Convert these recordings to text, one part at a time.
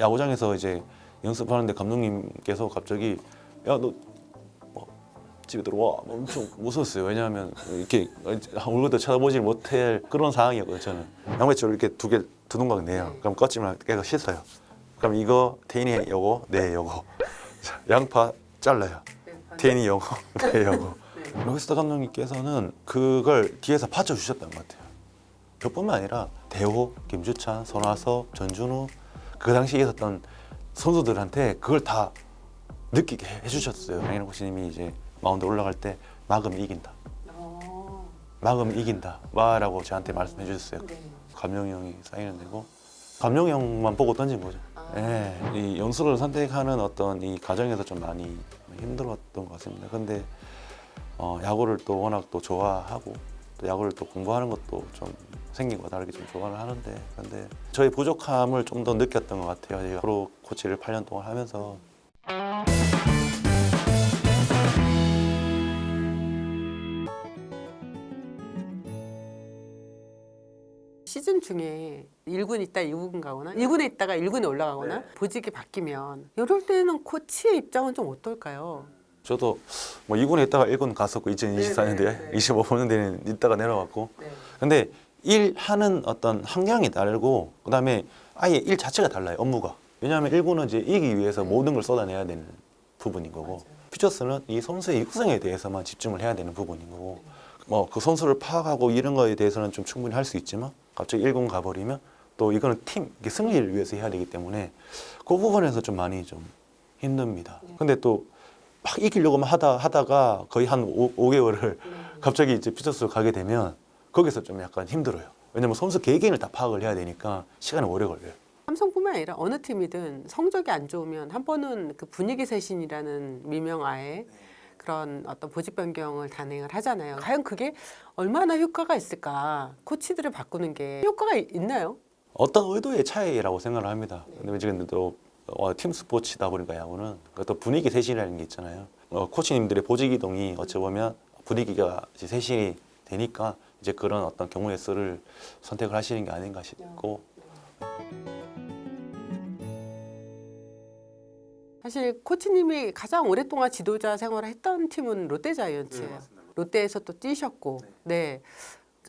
야구장에서 이제 연습하는데 감독님께서 갑자기 야 너 집에 들어와 엄청 무서웠어요. 왜냐하면 이렇게 얼굴도 쳐다보지 못할 그런 상황이었거든요. 저는 양배추를 이렇게 두 개 두 동강 내요. 그럼 껍질만 깨서 씻어요. 그럼 이거 태인이 요거 네 요거 양파 잘라요. 태인이 요거 네 요거 로이스터 감독님께서는 그걸 뒤에서 받쳐주셨던 것 같아요. 저뿐만 아니라 대호, 김주찬, 손아섭, 전준우 그 당시에 있었던 선수들한테 그걸 다 느끼게 해주셨어요. 강인호 코치님이 이제 마운드 올라갈 때 막으면 이긴다. 막으면 이긴다. 와라고 저한테 말씀해 주셨어요. 네. 감룡이 형이 사인을 내고 감룡이 형만 보고 던진 거죠. 예, 이 연수를 선택하는 어떤 이 과정에서 좀 많이 힘들었던 것 같습니다. 근데 야구를 또 워낙 또 좋아하고 또 야구를 또 공부하는 것도 좀 생긴 거 다르게 좀 좋아를 하는데 근데 저의 부족함을 좀 더 느꼈던 것 같아요. 제가 프로 코치를 8년 동안 하면서 시즌 중에 1군 있다 2군 가거나 2군에 있다가 1군에 올라가거나 보직이 바뀌면 이럴 때는 코치의 입장은 좀 어떨까요? 저도 뭐 2군에 있다가 1군 갔었고 2024년도에 25년대는 있다가 내려갔고 근데 일하는 어떤 환경이 다르고 그다음에 아예 일 자체가 달라요. 업무가. 왜냐하면 1군은 이제 이기기 위해서 모든 걸 쏟아내야 되는 부분인 거고 퓨처스는 이 선수의 육성에 대해서만 집중을 해야 되는 부분인 거고 뭐 그 선수를 파악하고 이런 거에 대해서는 좀 충분히 할 수 있지만 갑자기 1군 가버리면 또 이거는 팀 이게 승리를 위해서 해야 되기 때문에 그 부분에서 좀 많이 좀 힘듭니다. 근데 또 막 이기려고만 하다가 거의 한 5개월을 갑자기 이제 퓨처스로 가게 되면 거기서 좀 약간 힘들어요. 왜냐면 선수 개개인을 다 파악을 해야 되니까 시간이 오래 걸려요. 삼성뿐만 아니라 어느 팀이든 성적이 안 좋으면 한 번은 그 분위기 쇄신이라는 미명하에 그런 어떤 보직 변경을 단행을 하잖아요. 과연 그게 얼마나 효과가 있을까? 코치들을 바꾸는 게 효과가 있나요? 어떤 의도의 차이라고 생각을 합니다. 근데 지금 또 팀 스포츠다 보니까 야구는 또 분위기 쇄신이라는 게 있잖아요. 코치님들의 보직 이동이 어찌 보면 분위기가 이제 쇄신이 되니까 이제 그런 어떤 경우의 수를 선택을 하시는 게 아닌가 싶고 사실 코치님이 가장 오랫동안 지도자 생활을 했던 팀은 롯데자이언츠예요. 롯데에서 또 뛰셨고, 네.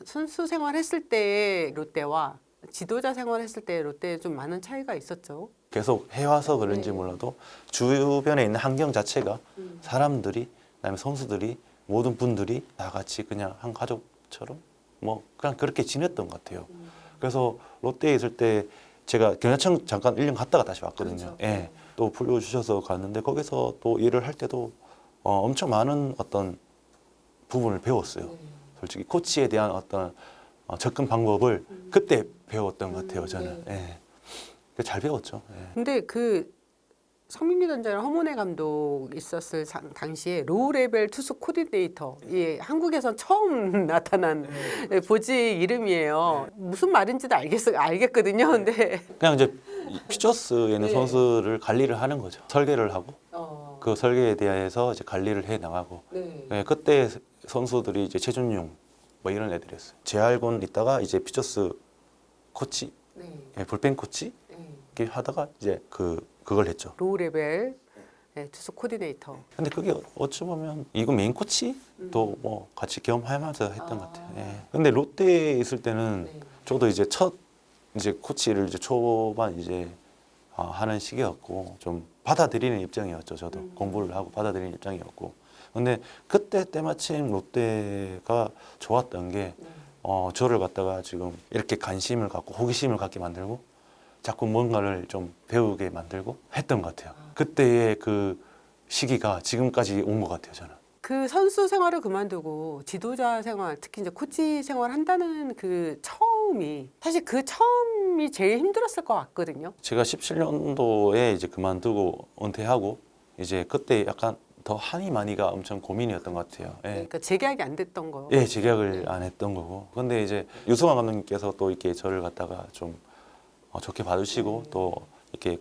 선수 생활했을 때의 롯데와 지도자 생활했을 때의 롯데에 좀 많은 차이가 있었죠. 계속 해와서 그런지 몰라도 주변에 있는 환경 자체가 사람들이 그다음에 선수들이 모든 분들이 다 같이 그냥 한 가족처럼 뭐 그냥 그렇게 지냈던 것 같아요. 그래서 롯데에 있을 때 제가 경야청 잠깐 1년 갔다가 다시 왔거든요. 그렇죠. 예. 또 불러주셔서 갔는데 거기서 또 일을 할 때도 엄청 많은 어떤 부분을 배웠어요. 솔직히 코치에 대한 어떤 접근 방법을 그때 배웠던 것 같아요. 저는 예. 잘 배웠죠. 예. 근데 그 성민기 단장이랑 허문회 감독 있었을 당시에 로우 레벨 투수 코디네이터, 이 한국에선 처음 나타난 보직 이름이에요. 무슨 말인지도 알겠거든요. 근데 그냥 이제 퓨처스에 있는 선수를 관리를 하는 거죠. 설계를 하고 그 설계에 대해서 이제 관리를 해 나가고 예, 그때 선수들이 이제 최준용 뭐 이런 애들이었어요. 재활군 있다가 이제 퓨처스 코치, 예, 불펜 코치 이렇게 하다가 이제 그걸 했죠. 로우 레벨 투수 코디네이터. 근데 그게 어찌 보면 이거 메인 코치도 뭐 같이 경험하면서 했던 것 같아요. 예. 근데 롯데에 있을 때는 저도 이제 첫 이제 코치를 이제 초반 이제 하는 시기였고 좀 받아들이는 입장이었죠. 저도 공부를 하고 받아들이는 입장이었고. 근데 그때 때마침 롯데가 좋았던 게 저를 갖다가 지금 이렇게 관심을 갖고 호기심을 갖게 만들고 자꾸 뭔가를 좀 배우게 만들고 했던 것 같아요. 그때의 그 시기가 지금까지 온 것 같아요. 저는. 그 선수 생활을 그만두고 지도자 생활, 특히 이제 코치 생활 한다는 그 처음이 사실 그 처음이 제일 힘들었을 것 같거든요. 제가 17년도에 이제 그만두고 은퇴하고 이제 그때 약간 더 한이 많이가 엄청 고민이었던 것 같아요. 예. 그러니까 재계약이 안 됐던 거. 예, 재계약을 안 했던 거고. 근데 이제 유승환 감독님께서 또 이렇게 저를 갖다가 좀 좋게 봐주시고 또 이렇게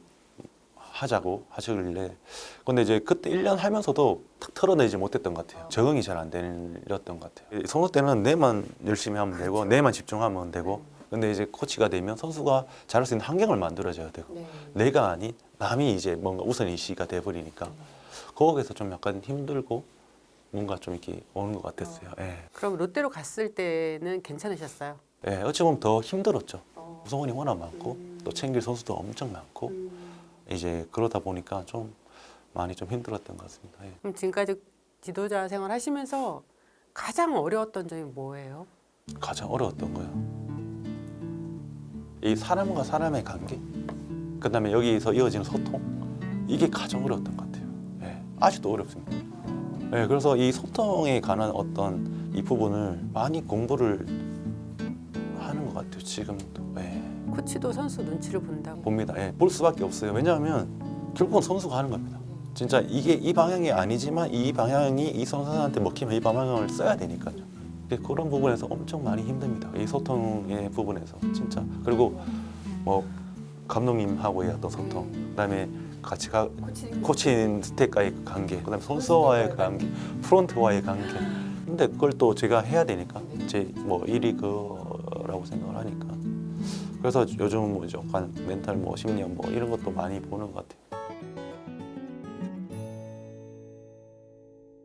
하자고 하시길래 근데 이제 그때 1년 하면서도 탁 털어내지 못했던 것 같아요. 적응이 잘 안 되렸던 것 같아요. 선수 때는 내만 열심히 하면 되고 내만 집중하면 되고 근데 이제 코치가 되면 선수가 잘할 수 있는 환경을 만들어줘야 되고 내가 아닌 남이 이제 뭔가 우선이시가 돼버리니까 거기서 좀 약간 힘들고 뭔가 좀 이렇게 오는 것 같았어요. 예. 그럼 롯데로 갔을 때는 괜찮으셨어요? 예, 어찌 보면 더 힘들었죠. 구성원이 워낙 많고 또 챙길 선수도 엄청 많고 이제 그러다 보니까 좀 많이 좀 힘들었던 것 같습니다. 예. 그럼 지금까지 지도자 생활 하시면서 가장 어려웠던 점이 뭐예요? 가장 어려웠던 거요. 이 사람과 사람의 관계, 그다음에 여기서 이어지는 소통, 이게 가장 어려웠던 것 같아요. 예, 아직도 어렵습니다. 예, 그래서 이 소통에 관한 어떤 이 부분을 많이 공부를 하는 것 같아요. 지금도. 예, 코치도 선수 눈치를 본다고. 봅니다. 예, 볼 수밖에 없어요. 왜냐하면 결국은 선수가 하는 겁니다. 진짜 이게 이 방향이 아니지만 이 방향이 이 선수한테 먹히면 이 방향을 써야 되니까요. 그런 부분에서 엄청 많이 힘듭니다. 이 소통의 부분에서 진짜. 그리고 뭐 감독님하고의 어떤 소통, 그다음에 같이 코칭 스태프와의 관계, 그다음에 선수와의 관계, 프론트와의 관계. 근데 그걸 또 제가 해야 되니까 제 뭐 일이 그라고 생각을 하니까. 그래서 요즘 뭐 약간 멘탈 뭐 심리학 뭐 이런 것도 많이 보는 것 같아요.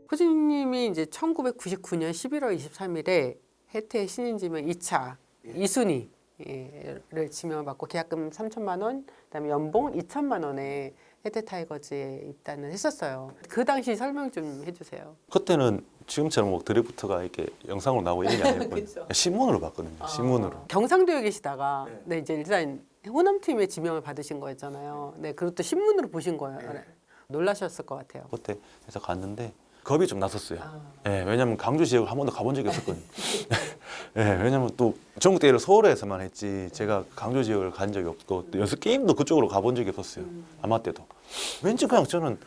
코치님이 이제 1999년 11월 23일에 혜태 신인지명 2차 2순위를 지명을 받고 계약금 3천만 원, 그다음에 연봉 2천만 원에 혜태 타이거즈에 입단을 했었어요. 그 당시 설명 좀 해주세요. 그때는 지금처럼 뭐 드래프트가 이렇게 영상으로 나오고 이런 게 아니었고 그쵸. 신문으로 봤거든요. 신문으로. 경상도에 계시다가 네, 이제 일단 호남팀에 지명을 받으신 거였잖아요. 네, 그것도 신문으로 보신 거예요. 놀라셨을 것 같아요. 그때 해서 갔는데 겁이 좀 났었어요. 아. 예, 왜냐면 강주 지역을 한 번도 가본 적이 없었거든요. 예, 왜냐면 또 전국 대회를 서울에서만 했지 제가 강주 지역을 간 적이 없고 또 연습 게임도 그쪽으로 가본 적이 없었어요. 아마 때도. 왠지 그냥 저는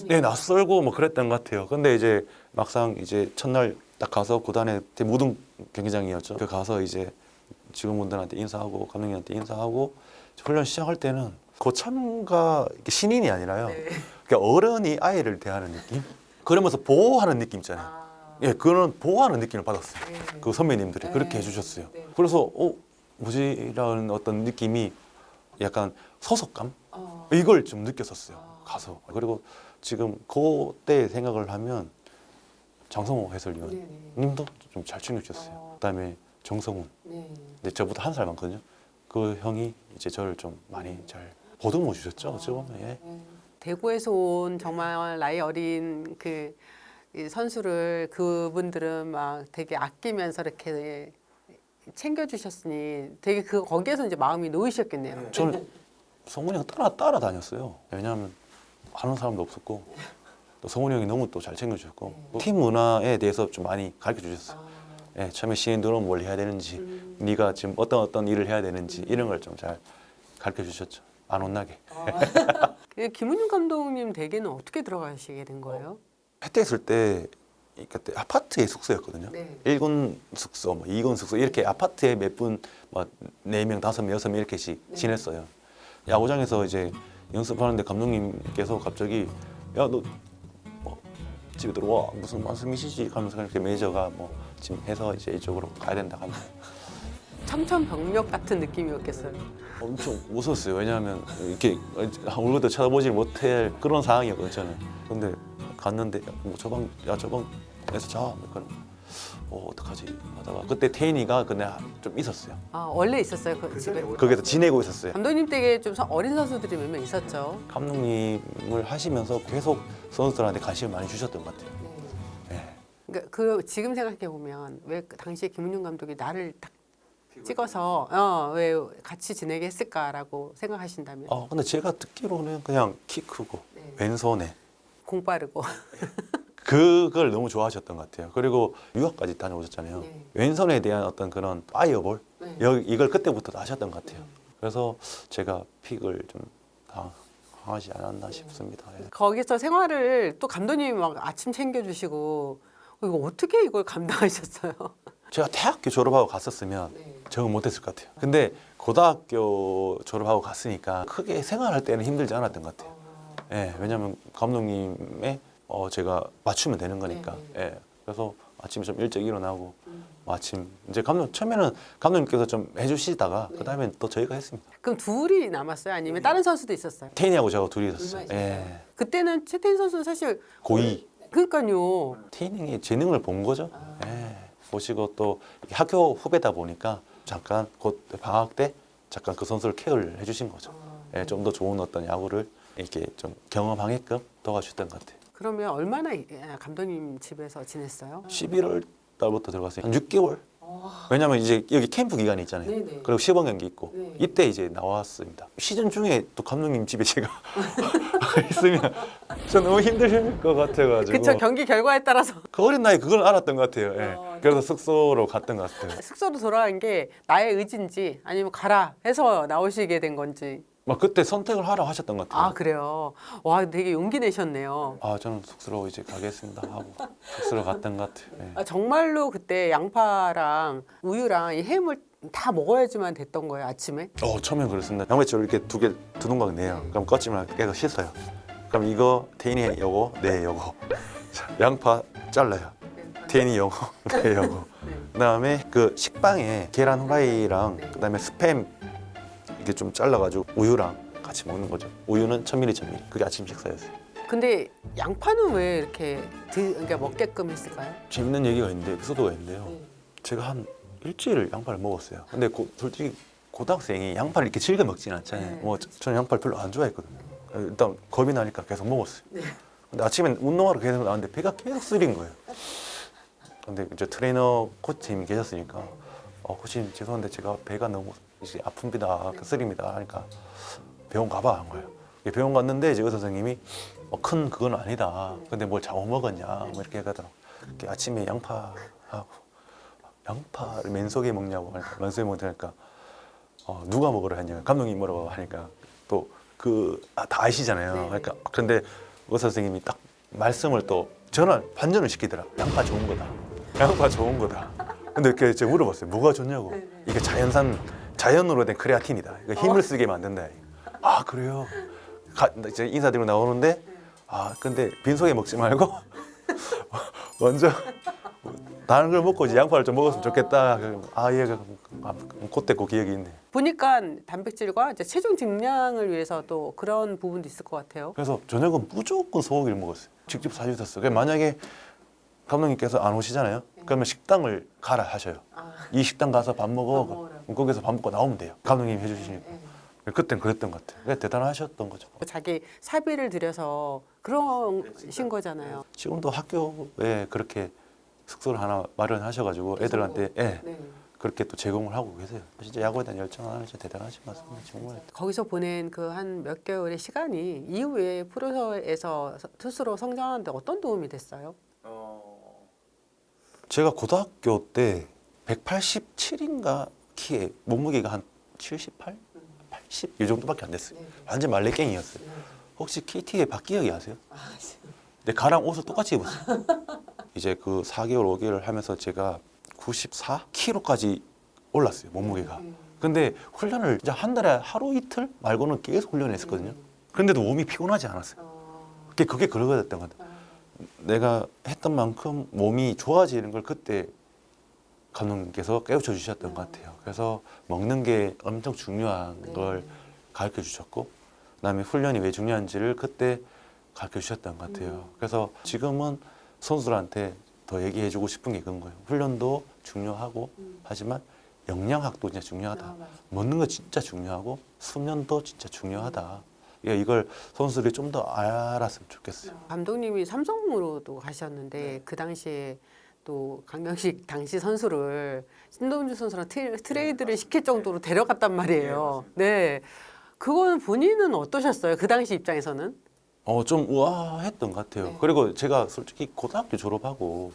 네, 낯설고 뭐 그랬던 것 같아요. 근데 이제 막상 이제 첫날 딱 가서 구단에 모든 경기장이었죠. 그 가서 이제 직원분들한테 인사하고 감독님한테 인사하고 훈련 시작할 때는 고참가 신인이 아니라요. 그러니까 어른이 아이를 대하는 느낌? 그러면서 보호하는 느낌 있잖아요. 예, 그런 보호하는 느낌을 받았어요. 그 선배님들이 그렇게 해주셨어요. 그래서 뭐지라는 어떤 느낌이 약간 소속감? 이걸 좀 느꼈었어요. 가서. 그리고 지금 그때 생각을 하면 장성호 해설위원님도 좀 잘 챙겨주셨어요. 그다음에 정성훈. 근데 저보다 한 살 많거든요. 그 형이 이제 저를 좀 많이 잘 보듬어 주셨죠. 어찌 보면. 예. 대구에서 온 정말 나이 어린 이 선수를 그분들은 막 되게 아끼면서 이렇게 챙겨주셨으니 되게 거기에서 이제 마음이 놓이셨겠네요. 저는 성훈이 형 따라다녔어요. 왜냐하면 아는 사람도 없었고 또 성훈이 형이 너무 또 잘 챙겨주셨고 팀 문화에 대해서 좀 많이 가르쳐 주셨어요. 예, 처음에 신인 들어오면 뭘 해야 되는지 네가 지금 어떤 일을 해야 되는지 이런 걸 좀 잘 가르쳐 주셨죠. 안 혼나게. 김은중 감독님 댁에는 어떻게 들어가시게 된 거예요? 혜태 있을 때 그때 아파트의 숙소였거든요. 네. 1군 숙소, 뭐 2군 숙소 이렇게 아파트에 몇 분, 뭐 4명, 5명, 6명 이렇게씩 지냈어요. 야구장에서 이제 연습하는데 감독님께서 갑자기 야, 너 집에 들어와 무슨 말씀이시지? 하면서 이렇게 매니저가 뭐 지금 해서 이제 이쪽으로 가야 된다 하면 청천벽력 같은 느낌이었겠어요. 엄청 무서웠어요. 왜냐하면 이렇게 얼굴도 쳐다보지 못할 그런 상황이었거든요. 저는. 근데 갔는데 뭐 저방에서 자. 그러니까 어떡하지 하다가 그때 태인이가 근데 좀 있었어요. 아, 원래 있었어요, 그 집에. 거기서 지내고 있었어요. 감독님 댁에 좀 어린 선수들이 몇 명 있었죠. 감독님을 하시면서 계속 선수들한테 관심을 많이 주셨던 것 같아요. 네. 그러니까 지금 생각해 보면 왜 당시에 김은중 감독이 나를 딱 찍어서 왜 같이 지내게 했을까라고 생각하신다면 근데 제가 듣기로는 그냥 키 크고 왼손에 공 빠르고 그걸 너무 좋아하셨던 것 같아요. 그리고 유학까지 다녀오셨잖아요. 네. 왼손에 대한 어떤 그런 파이어볼 이걸 그때부터 아셨던 것 같아요. 그래서 제가 픽을 좀 당하지 않았나 싶습니다. 예. 거기서 생활을 또 감독님이 막 아침 챙겨주시고 이거 어떻게 이걸 감당하셨어요? 제가 대학교 졸업하고 갔었으면 적응 못했을 것 같아요. 근데 고등학교 졸업하고 갔으니까 크게 생활할 때는 힘들지 않았던 것 같아요. 예, 왜냐하면 감독님의 제가 맞추면 되는 거니까. 예, 그래서 아침에 좀 일찍 일어나고 아침 이제 감독 처음에는 감독님께서 좀 해주시다가 네. 그다음에 또 저희가 했습니다. 그럼 둘이 남았어요? 아니면 다른 선수도 있었어요? 태인이하고 저하고 둘이 있었어요. 둘만 있었어요? 예. 그때는 최태인 선수는 사실 고2 그러니까요. 태인이 재능을 본 거죠. 예. 보시고 또 학교 후배다 보니까 잠깐 곧 방학 때 잠깐 그 선수를 케어를 해주신 거죠. 예, 좀 더 좋은 어떤 야구를 이렇게 좀 경험하게끔 도와주셨던 것 같아요. 그러면 얼마나 감독님 집에서 지냈어요? 11월 달부터 들어갔어요. 한 6개월. 왜냐면 이제 여기 캠프 기간이 있잖아요. 네네. 그리고 시범 경기 있고 네. 이때 이제 나왔습니다. 시즌 중에 또 감독님 집에 제가 있으면 저 너무 힘들 것 같아가지고 그쵸, 경기 결과에 따라서 그 어린 나이 그걸 알았던 것 같아요. 예. 네. 그래서 숙소로 갔던 것 같아요. 숙소로 돌아간 게 나의 의지인지 아니면 가라 해서 나오시게 된 건지. 막 그때 선택을 하라고 하셨던 것 같아요. 아 그래요? 와 되게 용기 내셨네요. 아 저는 숙소로 이제 가겠습니다 하고 숙소로 갔던 것 같아요. 예. 아, 정말로 그때 양파랑 우유랑 이 햄을 다 먹어야지만 됐던 거예요 아침에? 처음엔 그랬습니다. 양배추를 이렇게 두 동강 내요. 그럼 껍질만 깨서 씻어요. 그럼 이거 태인이 요거 내 요거 자, 양파 잘라요. 태인이 요거 내 요거 그다음에 그 식빵에 계란 후라이랑 그다음에 스팸 이렇게 좀 잘라가지고 우유랑 같이 먹는 거죠. 우유는 1000ml 그게 아침 식사였어요. 근데 양파는 왜 이렇게 그러니까 먹게끔 했을까요? 재밌는 얘기가 있는데 에피소드가 있는데요. 제가 한 일주일 양파를 먹었어요. 근데 솔직히 고등학생이 양파를 이렇게 즐겨 먹지는 않잖아요. 네. 뭐 저는 양파를 별로 안 좋아했거든요. 일단 겁이 나니까 계속 먹었어요. 네. 근데 아침엔 운동하러 계속 나왔는데 배가 계속 쓰린 거예요. 근데 이제 트레이너 코치님이 계셨으니까 코치님 죄송한데 제가 배가 너무 이제 아픕니다, 쓰립니다 하니까 병원 가봐 한 거예요. 병원 갔는데 이제 의사 선생님이 큰 그건 아니다. 근데 뭘 잘못 먹었냐 뭐 이렇게 하더라고. 아침에 양파를 맨속에 먹냐고 하니까 맨속에 먹으니까 누가 먹으라 했냐 감독님 뭐라고 하니까 또 다 아시잖아요. 네. 그러니까 그런데 의사 선생님이 딱 말씀을 또 반전을 시키더라. 양파 좋은 거다. 양파 좋은 거다. 근데 제가 물어봤어요. 뭐가 좋냐고. 이게 자연으로 된 크레아틴이다. 이거 힘을 쓰게 만든다. 아 그래요. 이제 인사드리고 나오는데 근데 빈속에 먹지 말고 먼저 다른 걸 먹고 이제 양파를 좀 먹었으면 좋겠다. 예, 그때 그 기억이 있네. 보니까 단백질과 이제 체중 증량을 위해서 또 그런 부분도 있을 것 같아요. 그래서 저녁은 무조건 소고기를 먹었어요. 직접 사주셨어요. 만약에 감독님께서 안 오시잖아요. 그러면 식당을 가라 하셔요. 이 식당 가서 밥 먹어. 먹으라고. 거기서 밥 먹고 나오면 돼요. 감독님이 해주시니까. 그땐 그랬던 것 같아요. 대단하셨던 거죠. 자기 사비를 들여서 그러신 거잖아요. 지금도 학교에 그렇게 숙소를 하나 마련하셔가지고 애들한테 네. 그렇게 또 제공을 하고 계세요. 진짜 야구에 대한 열정 하나 진짜 대단하신 것 같습니다. 정말. 거기서 보낸 그 한 몇 개월의 시간이 이후에 프로에서 투수로 성장하는데 어떤 도움이 됐어요? 제가 고등학교 때 187인가 키에 몸무게가 한 78, 80 이 정도밖에 안 됐어요. 완전 말레깽이였어요. 혹시 KT의 박기혁이 아세요? 근데 가랑 옷을 똑같이 입었어요. 이제 그 4개월, 5개월 하면서 제가 94kg까지 올랐어요, 몸무게가. 근데 훈련을 이제 한 달에 하루 이틀 말고는 계속 훈련했었거든요. 그런데도 몸이 피곤하지 않았어요. 그게 그러거든요. 것 같아요. 내가 했던 만큼 몸이 좋아지는 걸 그때 감독님께서 깨우쳐 주셨던 것 같아요. 그래서 먹는 게 엄청 중요한 걸 가르쳐 주셨고, 그다음에 훈련이 왜 중요한지를 그때 가르쳐 주셨던 것 같아요. 그래서 지금은 선수들한테 더 얘기해 주고 싶은 게 그런 거예요. 훈련도 중요하고 하지만 영양학도 진짜 중요하다. 먹는 거 진짜 중요하고 수면도 진짜 중요하다. 이걸 선수들이 좀 더 알았으면 좋겠어요. 감독님이 삼성으로도 가셨는데 그 당시에 또 강경식 당시 선수를 신동주 선수랑 트레이드를 시킬 정도로 데려갔단 말이에요. 네, 그거는 본인은 어떠셨어요? 그 당시 입장에서는? 좀 우아했던 것 같아요. 그리고 제가 솔직히 고등학교 졸업하고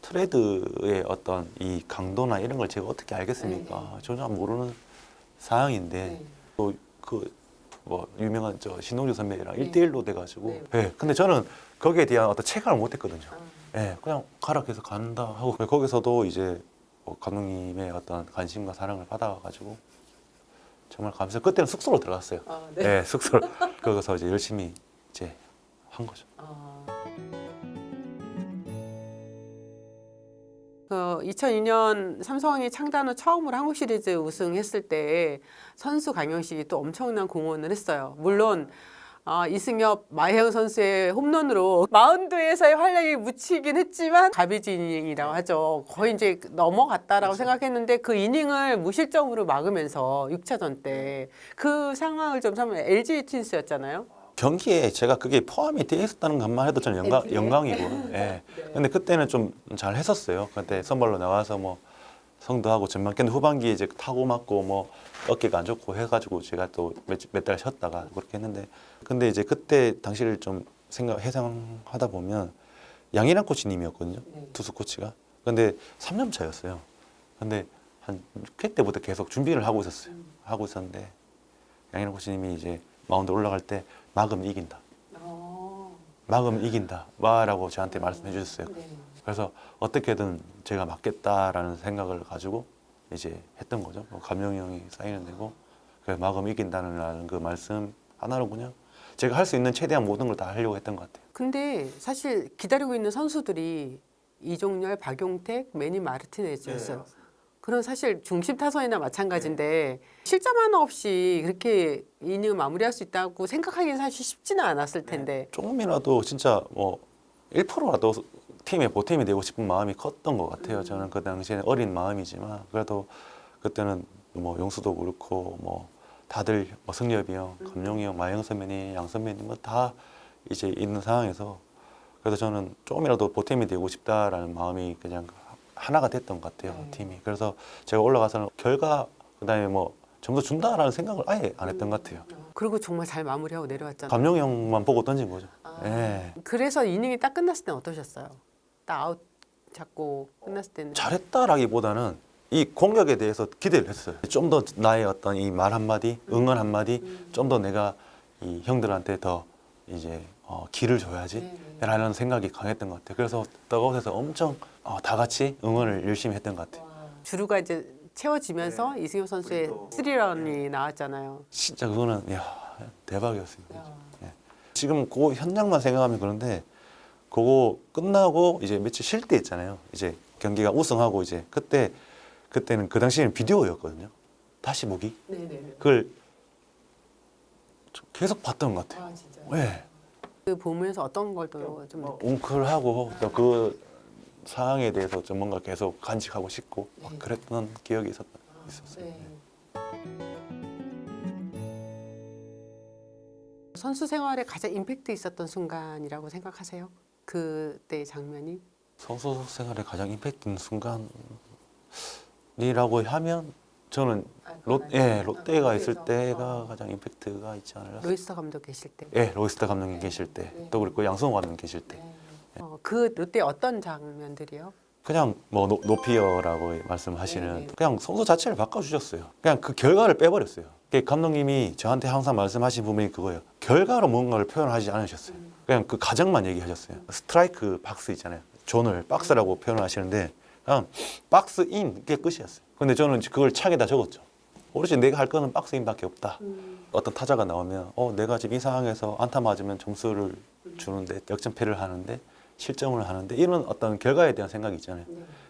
트레이드의 어떤 이 강도나 이런 걸 제가 어떻게 알겠습니까? 전혀 모르는 사항인데 또 뭐 유명한 신동주 선배랑 1대1로 돼가지고 근데 저는 거기에 대한 어떤 체감을 못했거든요. 그냥 가라 해서 간다 하고 거기서도 이제 감독님의 어떤 관심과 사랑을 받아가지고 정말 감사해요. 그때는 숙소로 들어갔어요. 숙소로 거기서 이제 열심히 이제 한 거죠. 2002년 삼성이 창단 후 처음으로 한국 시리즈 우승했을 때 선수 강영식이 또 엄청난 공헌을 했어요. 물론 이승엽, 마혜영 선수의 홈런으로 마운드에서의 활약이 묻히긴 했지만 가비지 이닝이라고 하죠. 거의 이제 넘어갔다라고 생각했는데 그 이닝을 무실점으로 막으면서 6차전 때 그 상황을 좀 설명. LG 트윈스였잖아요. 경기에 제가 그게 포함이 되어 있었다는 것만 해도 저는 영광이고. 예. 근데 그때는 좀 잘 했었어요. 그때 선발로 나와서 뭐 성도 하고 전반 근데 후반기에 이제 타고 맞고 뭐 어깨가 안 좋고 해가지고 제가 또 몇 달 쉬었다가 그렇게 했는데 근데 이제 그때 당시를 좀 회상하다 보면 양희란 코치님이었거든요. 투수 코치가. 근데 3년 차였어요. 근데 한 6회 때부터 계속 준비를 하고 있었어요. 하고 있었는데 양희란 코치님이 이제 마운드 올라갈 때 막으면 이긴다. 막으면 이긴다. 와라고 저한테 말씀해 주셨어요. 그래서 어떻게든 제가 맞겠다라는 생각을 가지고 이제 했던 거죠. 감룡이 형이 사인을 내고 그래서 막으면 이긴다는 그 말씀 하나로 그냥 제가 할 수 있는 최대한 모든 걸 다 하려고 했던 것 같아요. 근데 사실 기다리고 있는 선수들이 이종렬, 박용택, 매니 마르티네즈였어요. 그런 사실 중심 타선이나 마찬가지인데 실점 하나 없이 그렇게 이닝을 마무리할 수 있다고 생각하기는 사실 쉽지는 않았을 텐데. 조금이라도 진짜 뭐 1%라도 팀의 보탬이 되고 싶은 마음이 컸던 것 같아요. 저는 그 당시에는 어린 마음이지만 그래도 그때는 뭐 용수도 그렇고 뭐 다들 뭐 승엽이 형, 감룡이 형, 마영 선배님, 양 선배님 뭐 다 이제 있는 상황에서 그래서 저는 조금이라도 보탬이 되고 싶다라는 마음이 그냥 하나가 됐던 것 같아요. 팀이. 그래서 제가 올라가서는 결과 그다음에 뭐 점수 준다라는 생각을 아예 안 했던 것 같아요. 그리고 정말 잘 마무리하고 내려왔잖아요. 감룡이 형만 보고 던진 거죠. 예. 그래서 이닝이 딱 끝났을 때는 어떠셨어요? 딱 아웃 잡고 끝났을 때는. 잘했다라기보다는 이 공격에 대해서 기대를 했어요. 좀 더 나의 어떤 이 말 한마디, 응원 한마디, 좀 더 내가 이 형들한테 더 이제 기를 줘야지 라는 생각이 강했던 것 같아요. 그래서 더그아웃에서 엄청 다 같이 응원을 열심히 했던 것 같아요. 주루가 이제 채워지면서 이승엽 선수의 스리런이 나왔잖아요. 진짜 그거는 대박이었습니다. 예. 지금 그 현장만 생각하면 그런데 그거 끝나고 이제 며칠 쉴 때 있잖아요. 이제 경기가 우승하고 이제 그때는 그 당시에는 비디오였거든요. 다시 보기. 그걸 계속 봤던 것 같아요. 네. 그 보면서 어떤 걸 또 좀 웅크하고 또 그 상황에 대해서 좀 뭔가 계속 간직하고 싶고 막 그랬던 기억이 있었어요. 선수 생활에 가장 임팩트 있었던 순간이라고 생각하세요? 그때 장면이? 선수 생활에 가장 임팩트 있는 순간이라고 하면 저는 롯데가 있을 때가 가장 임팩트가 있지 않을까. 로이스터 감독 계실 때. 예, 로이스터 감독님 계실 때, 또 그리고 양성호 감독님 계실 때, 그 롯데 어떤 장면들이요? 그냥 뭐 노피어라고 말씀하시는 그냥 선수 자체를 바꿔주셨어요. 그냥 그 결과를 빼버렸어요. 감독님이 저한테 항상 말씀하신 부분이 그거예요. 결과로 뭔가를 표현하지 않으셨어요. 그냥 그 가정만 얘기하셨어요. 스트라이크 박스 있잖아요. 존을 박스라고 표현을 하시는데 그냥 박스 인 그게 끝이었어요. 근데 저는 그걸 창에다 적었죠. 오로지 내가 할 거는 박스 인밖에 없다. 어떤 타자가 나오면 내가 지금 이 상황에서 안타 맞으면 점수를 주는데 역전패를 하는데 실점을 하는데 이런 어떤 결과에 대한 생각이 있잖아요.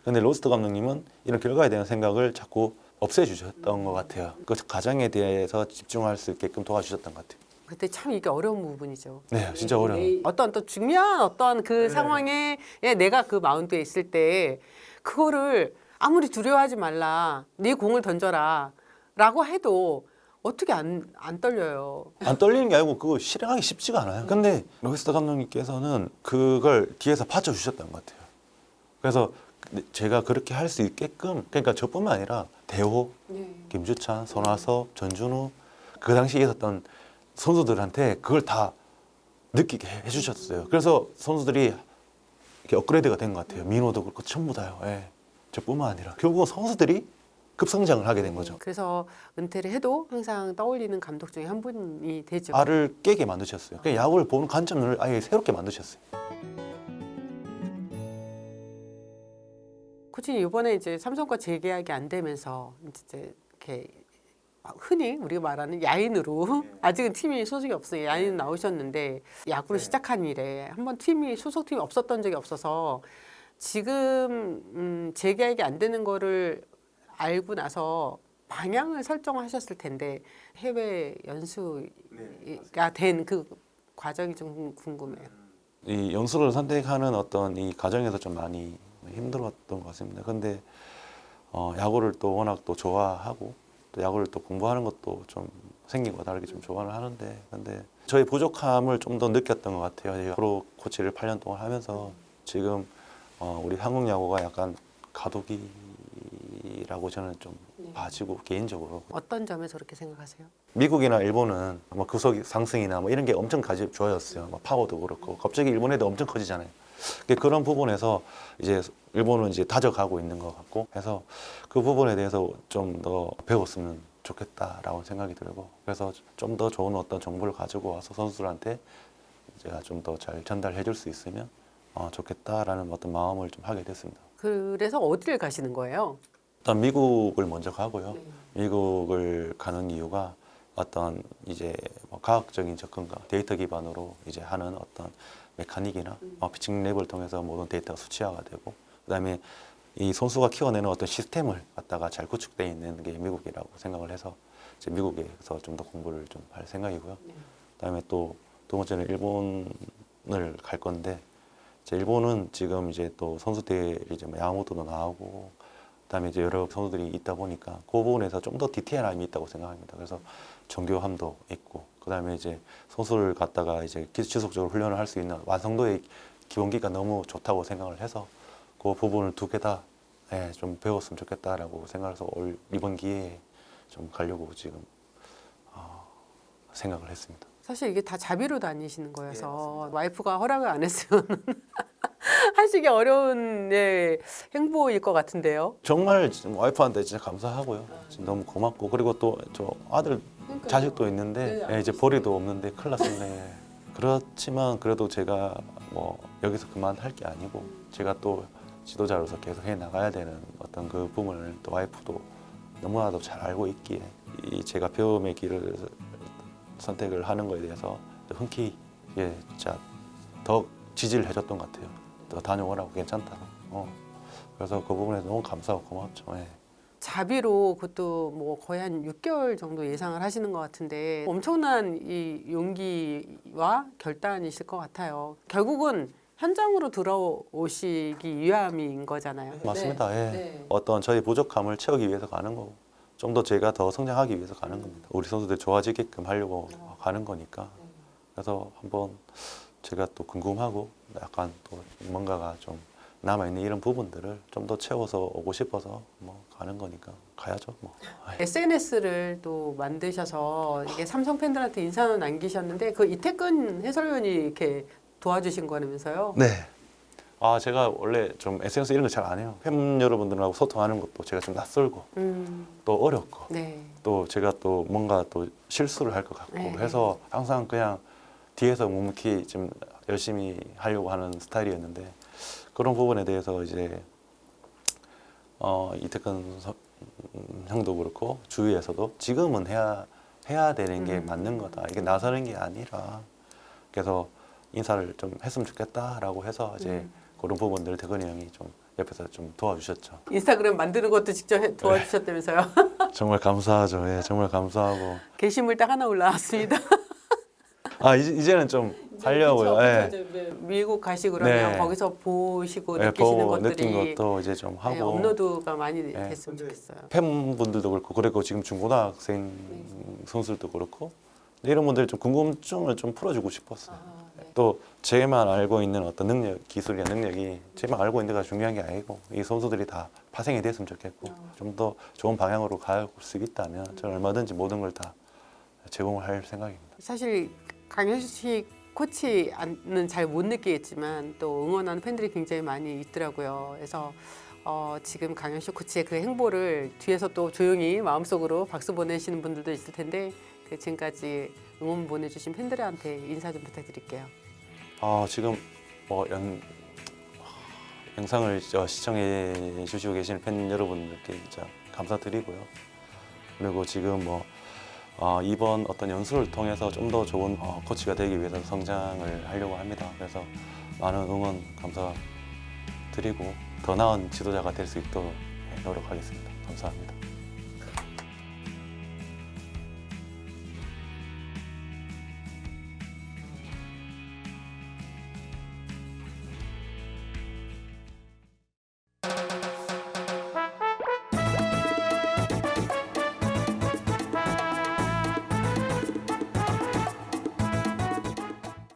근데 로스터 감독님은 이런 결과에 대한 생각을 자꾸 없애주셨던 것 같아요. 그 가정에 대해서 집중할 수 있게끔 도와주셨던 것 같아요. 그때 참 이게 어려운 부분이죠. 네, 진짜 어려워요. 어떤 또 중요한 어떤 그 상황에 내가 그 마운드에 있을 때 그거를 아무리 두려워하지 말라, 네 공을 던져라 라고 해도 어떻게 안 떨려요. 안 떨리는 게 아니고 그거 실행하기 쉽지가 않아요. 근데 로이스터 감독님께서는 그걸 뒤에서 받쳐주셨던 것 같아요. 그래서 제가 그렇게 할 수 있게끔 그러니까 저뿐만 아니라 대호, 김주찬, 손아섭, 전준우 그 당시에 있었던 선수들한테 그걸 다 느끼게 해주셨어요. 그래서 선수들이 이렇게 업그레이드가 된 것 같아요. 민호도 그렇고 전부 다요. 예. 저뿐만 아니라 결국은 선수들이 급성장을 하게 된 거죠. 그래서 은퇴를 해도 항상 떠올리는 감독 중에 한 분이 되죠. 알을 깨게 만드셨어요. 그러니까 야구를 보는 관점을 아예 새롭게 만드셨어요. 코치님 이번에 이제 삼성과 재계약이 안 되면서 이제 이렇게 흔히 우리가 말하는 야인으로 아직은 팀이 소속이 없어요. 야인 나오셨는데 야구를 시작한 이래 한번 소속팀이 없었던 적이 없어서 지금 재계약이 안 되는 거를 알고 나서 방향을 설정하셨을 텐데 해외 연수가 된 그 과정이 좀 궁금해요. 이 연수를 선택하는 어떤 이 과정에서 좀 많이 힘들었던 것 같습니다. 근데 야구를 또 워낙 또 좋아하고 또 야구를 또 공부하는 것도 좀 생긴 거 다르게 좀 좋아를 하는데 근데 저희 부족함을 좀 더 느꼈던 것 같아요. 제가 프로 코치를 8년 동안 하면서 지금 우리 한국 야구가 약간 가도기라고 저는 좀 봐지고 개인적으로 어떤 점에서 그렇게 생각하세요? 미국이나 일본은 뭐 구속 상승이나 뭐 이런 게 엄청 좋아졌어요. 뭐 파워도 그렇고 갑자기 일본 애도 엄청 커지잖아요. 그런 부분에서 이제 일본은 이제 다져가고 있는 것 같고 해서 그 부분에 대해서 좀 더 배웠으면 좋겠다라고 생각이 들고 그래서 좀 더 좋은 어떤 정보를 가지고 와서 선수들한테 제가 좀 더 잘 전달해 줄 수 있으면 좋겠다라는 어떤 마음을 좀 하게 됐습니다. 그래서 어디를 가시는 거예요? 일단 미국을 먼저 가고요. 미국을 가는 이유가 어떤 이제 뭐 과학적인 접근과 데이터 기반으로 이제 하는 어떤 메카닉이나 피칭 랩을 통해서 모든 데이터가 수치화가 되고 그다음에 이 선수가 키워내는 어떤 시스템을 갖다가 잘 구축되어 있는 게 미국이라고 생각을 해서 이제 미국에서 좀 더 공부를 좀 할 생각이고요. 그다음에 또 두 번째는 일본을 갈 건데 이제 일본은 지금 이제 또 선수들 이제 뭐 야마모토도 나오고 그다음에 이제 여러 선수들이 있다 보니까 그 부분에서 좀 더 디테일함이 있다고 생각합니다. 그래서 정교함도 있고 그다음에 이제 선수를 갖다가 이제 지속적으로 훈련을 할 수 있는 완성도의 기본기가 너무 좋다고 생각을 해서 그 부분을 두 개 다 좀 배웠으면 좋겠다라고 생각해서 이번 기회에 좀 가려고 지금 생각을 했습니다. 사실 이게 다 자비로 다니시는 거여서 와이프가 허락을 안 했으면 하시기 어려운 행보일 것 같은데요. 정말 지금 와이프한테 진짜 감사하고요. 진짜 너무 고맙고 그리고 또 저 아들 자식도 있는데 이제 벌이도 없는데 큰일 났었네. 그렇지만 그래도 제가 뭐 여기서 그만할 게 아니고 제가 또 지도자로서 계속 해 나가야 되는 어떤 그 부분을 또 와이프도 너무나도 잘 알고 있기에 이 제가 배움의 길을 선택을 하는 거에 대해서 흔쾌히 진짜 더 지지를 해줬던 것 같아요. 더 다녀오라고 괜찮다고. 그래서 그 부분에 너무 감사하고 고맙죠. 자비로 그것도 뭐 거의 한 6개월 정도 예상을 하시는 것 같은데 엄청난 이 용기와 결단이실 것 같아요. 결국은 현장으로 들어오시기 위함인 거잖아요. 맞습니다. 네. 어떤 저희 부족함을 채우기 위해서 가는 거고 좀 더 제가 더 성장하기 위해서 가는 겁니다. 우리 선수들 좋아지게끔 하려고 가는 거니까. 그래서 한번 제가 또 궁금하고 약간 또 뭔가가 좀 남아있는 이런 부분들을 좀 더 채워서 오고 싶어서 뭐 가는 거니까 가야죠 뭐. SNS를 또 만드셔서 이게 삼성 팬들한테 인사는 남기셨는데 그 이태근 해설위원이 이렇게 도와주신 거라면서요? 네. 제가 원래 좀 SNS 이런 거 잘 안 해요. 팬 여러분들하고 소통하는 것도 제가 좀 낯설고 또 어렵고 네. 또 제가 또 뭔가 또 실수를 할 것 같고 네. 해서 항상 그냥 뒤에서 묵묵히 좀 열심히 하려고 하는 스타일이었는데 그런 부분에 대해서 이제 이태근 형도 그렇고 주위에서도 지금은 해야 되는 게 맞는 거다. 이게 나서는 게 아니라 그래서 인사를 좀 했으면 좋겠다라고 해서 이제 그런 부분들 태근이 형이 좀 옆에서 좀 도와주셨죠. 인스타그램 만드는 것도 직접 도와주셨다면서요? 정말 감사하죠. 정말 감사하고. 게시물 딱 하나 올라왔습니다. 이제는 좀 하려고요. 미국 가시고 그러면 네. 거기서 보시고 느끼시는 보고 것들이 느낀 것도 이제 좀 하고 업로드가 많이 됐으면 좋겠어요. 팬분들도 그렇고 그리고 지금 중고등학생 선수들도 그렇고 이런 분들 좀 궁금증을 좀 풀어주고 싶었어요. 또 제만 알고 있는 어떤 능력, 기술이나 능력이 제만 알고 있는 게 중요한 게 아니고 이 선수들이 다 파생이 됐으면 좋겠고 좀 더 좋은 방향으로 갈 수 있다면 저는 얼마든지 모든 걸 다 제공을 할 생각입니다. 사실 강현식 코치는 잘 못 느끼겠지만 또 응원하는 팬들이 굉장히 많이 있더라고요. 그래서 지금 강현식 코치의 그 행보를 뒤에서 또 조용히 마음속으로 박수 보내시는 분들도 있을 텐데 지금까지 응원 보내주신 팬들한테 인사 좀 부탁드릴게요. 지금 뭐 영상을 시청해 주시고 계시는 팬 여러분들께 진짜 감사드리고요. 그리고 지금 뭐 이번 어떤 연수를 통해서 좀 더 좋은 코치가 되기 위해서 성장을 하려고 합니다. 그래서 많은 응원 드리고 더 나은 지도자가 될 수 있도록 노력하겠습니다. 감사합니다.